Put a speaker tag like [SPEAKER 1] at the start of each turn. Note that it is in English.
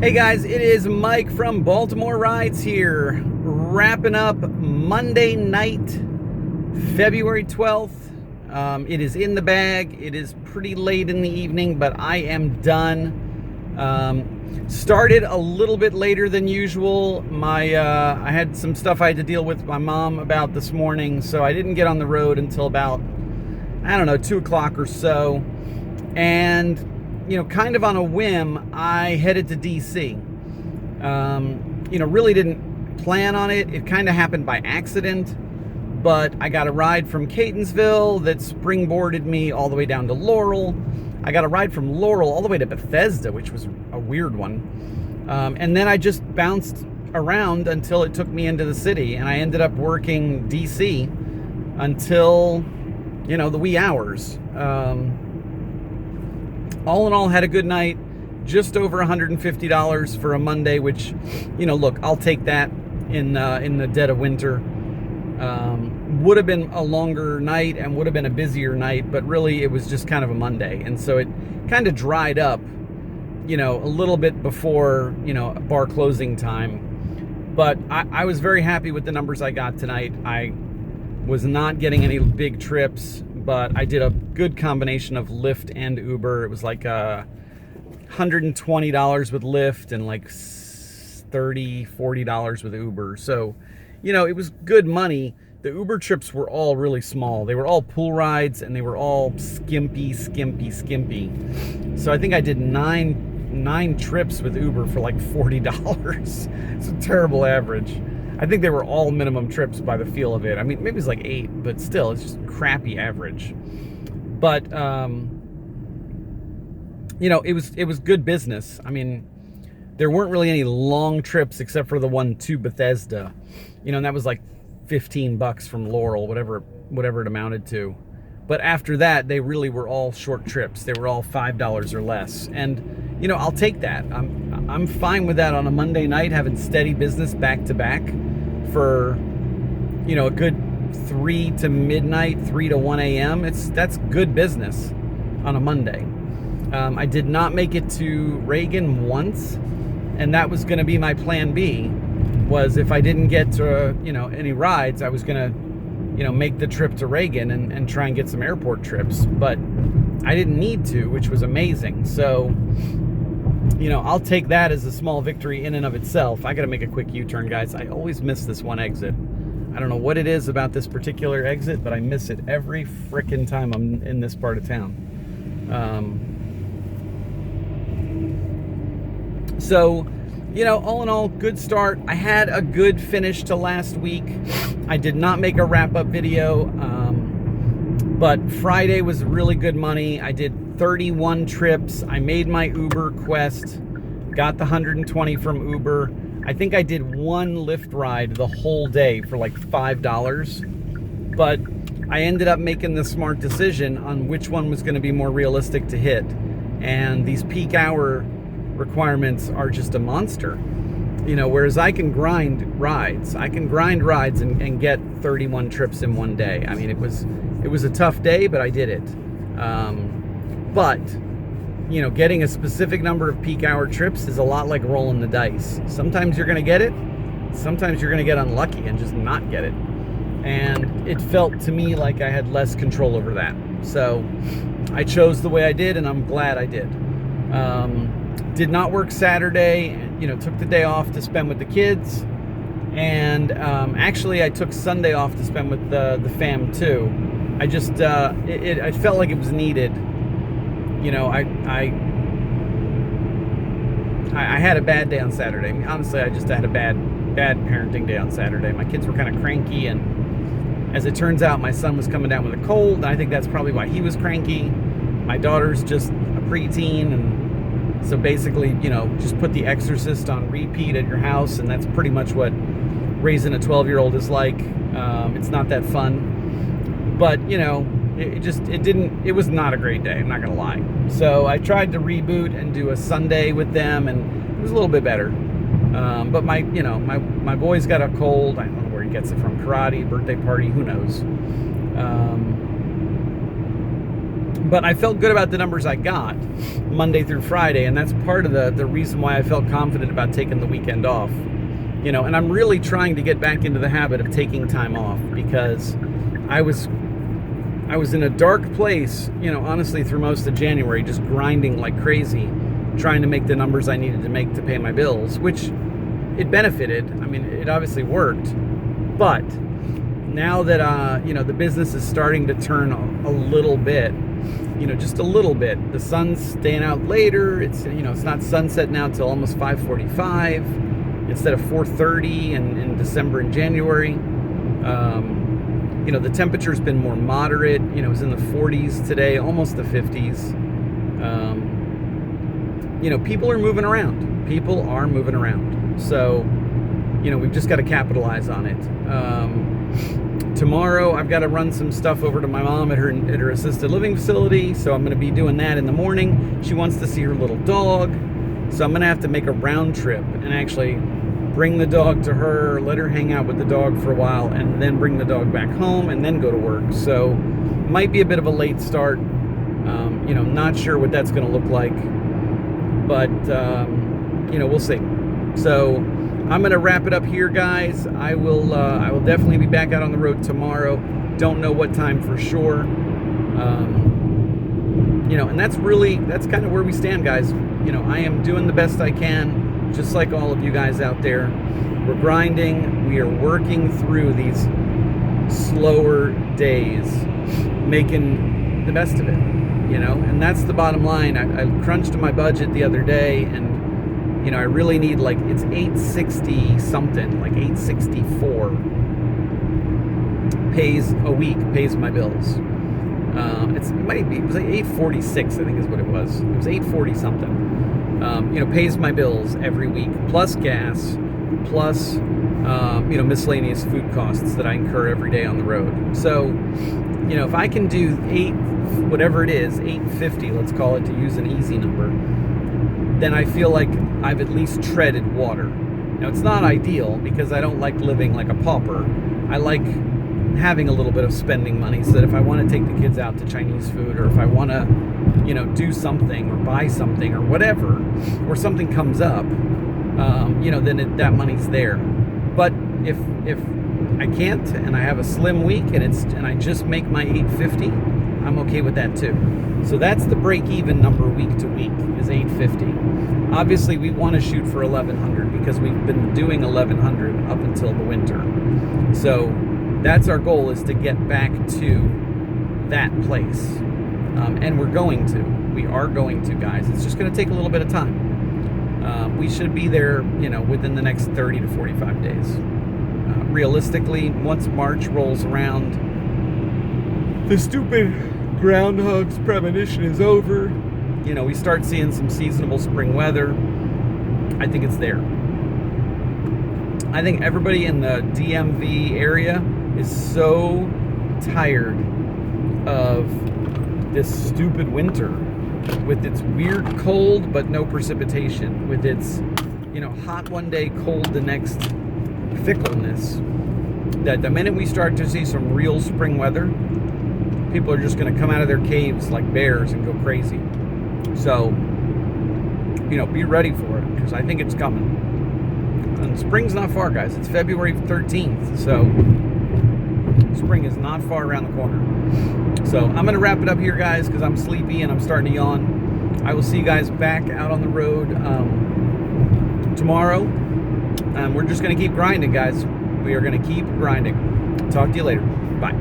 [SPEAKER 1] Hey guys, it is Mike from Baltimore Rides here, wrapping up Monday night, February 12th. It is in the bag. It is pretty late in the evening, but I am done. Started a little bit later than usual. I had some stuff I had to deal with my mom about this morning, so I didn't get on the road until about, 2 o'clock or so. And kind of on a whim, I headed to DC. Really didn't plan on it. It kind of happened by accident, but I got a ride from Catonsville that springboarded me all the way down to Laurel. I got a ride from Laurel all the way to Bethesda, which was a weird one. And then I just bounced around until it took me into the city, and I ended up working DC until, the wee hours. All in all, had a good night. Just over $150 for a Monday, which, look, I'll take that in the dead of winter. Would have been a longer night and would have been a busier night, but really it was just kind of a Monday. And so it kind of dried up, a little bit before, bar closing time. But I was very happy with the numbers I got tonight. I was not getting any big trips, but I did a good combination of Lyft and Uber. It was like $120 with Lyft and like $40 with Uber. So, it was good money. The Uber trips were all really small. They were all pool rides and they were all skimpy. So I think I did nine trips with Uber for like $40. It's a terrible average. I think they were all minimum trips by the feel of it. I mean, maybe it's like 8, but still, it's just crappy average. But, it was good business. I mean, there weren't really any long trips except for the one to Bethesda, and that was like $15 from Laurel, whatever it amounted to. But after that, they really were all short trips. They were all $5 or less. And, I'll take that. I'm fine with that on a Monday night, having steady business back to back for, a good 3 to midnight, 3 to 1 a.m. That's good business on a Monday. I did not make it to Reagan once, and that was going to be my plan B, was if I didn't get to, any rides, I was going to, make the trip to Reagan and try and get some airport trips. But I didn't need to, which was amazing. So, I'll take that as a small victory in and of itself. I got to make a quick U-turn, guys. I always miss this one exit. I don't know what it is about this particular exit, but I miss it every frickin' time I'm in this part of town. So, all in all, good start. I had a good finish to last week. I did not make a wrap-up video, but Friday was really good money. I did 31 trips. I made my Uber quest, got the 120 from Uber. I think I did one Lyft ride the whole day for like $5, but I ended up making the smart decision on which one was going to be more realistic to hit. And these peak hour requirements are just a monster. Whereas I can grind rides and get 31 trips in one day. I mean, it was a tough day, but I did it. But getting a specific number of peak hour trips is a lot like rolling the dice. Sometimes you're going to get it. Sometimes you're going to get unlucky and just not get it. And it felt to me like I had less control over that. So I chose the way I did, and I'm glad I did. Did not work Saturday, took the day off to spend with the kids. And actually, I took Sunday off to spend with the fam too. I just, I felt like it was needed. I had a bad day on Saturday. I mean, honestly, I just had a bad parenting day on Saturday. My kids were kind of cranky, and as it turns out, my son was coming down with a cold, and I think that's probably why he was cranky. My daughter's just a preteen, and so basically, just put The Exorcist on repeat at your house, and that's pretty much what raising a 12-year-old is like. It's not that fun, but it was not a great day, I'm not gonna lie. So I tried to reboot and do a Sunday with them, and it was a little bit better. But my boy's got a cold. I don't know where he gets it from. Karate, birthday party, who knows. But I felt good about the numbers I got Monday through Friday, and that's part of the reason why I felt confident about taking the weekend off. And I'm really trying to get back into the habit of taking time off, because I was in a dark place, honestly, through most of January, just grinding like crazy, trying to make the numbers I needed to make to pay my bills, which it benefited. I mean, it obviously worked. But now that, the business is starting to turn a little bit, just a little bit. The sun's staying out later. It's, it's not sunset now till almost 5:45 instead of 4:30 in December and January. The temperature's been more moderate. It was in the 40s today, almost the 50s. People are moving around. People are moving around. So, we've just got to capitalize on it. Tomorrow, I've got to run some stuff over to my mom at her assisted living facility. So I'm going to be doing that in the morning. She wants to see her little dog. So I'm going to have to make a round trip and actually bring the dog to her, let her hang out with the dog for a while, and then bring the dog back home and then go to work. So might be a bit of a late start. Not sure what that's going to look like, but we'll see. So I'm going to wrap it up here, guys. I will definitely be back out on the road tomorrow. Don't know what time for sure. And that's kind of where we stand, guys. I am doing the best I can, just like all of you guys out there. We're grinding. We are working through these slower days, making the best of it, and that's the bottom line. I crunched my budget the other day, and I really need, it's 860 something, like 864 pays a week, pays my bills. It was like 846, I think is what it was. It was 840 something. Pays my bills every week, plus gas, plus, miscellaneous food costs that I incur every day on the road. So, if I can do whatever it is, 850, let's call it, to use an easy number, then I feel like I've at least treaded water. Now, it's not ideal, because I don't like living like a pauper. I like having a little bit of spending money, so that if I want to take the kids out to Chinese food, or if I want to, do something or buy something or whatever, or something comes up, then that money's there. But if I can't, and I have a slim week, and I just make my 850, I'm okay with that too. So that's the break-even number week to week, is 850. Obviously, we want to shoot for 1100, because we've been doing 1100 up until the winter. So that's our goal, is to get back to that place. And we are going to, guys. It's just going to take a little bit of time. We should be there, within the next 30 to 45 days. Realistically, once March rolls around, the stupid groundhog's premonition is over. We start seeing some seasonable spring weather. I think it's there. I think everybody in the DMV area is so tired of this stupid winter, with its weird cold but no precipitation, with its hot one day, cold the next fickleness, that the minute we start to see some real spring weather, people are just going to come out of their caves like bears and go crazy. So be ready for it, because I think it's coming. And spring's not far, guys. It's February 13th, so spring is not far around the corner. So I'm going to wrap it up here, guys, because I'm sleepy and I'm starting to yawn. I will see you guys back out on the road tomorrow. We're just going to keep grinding, guys. We are going to keep grinding. Talk to you later. Bye.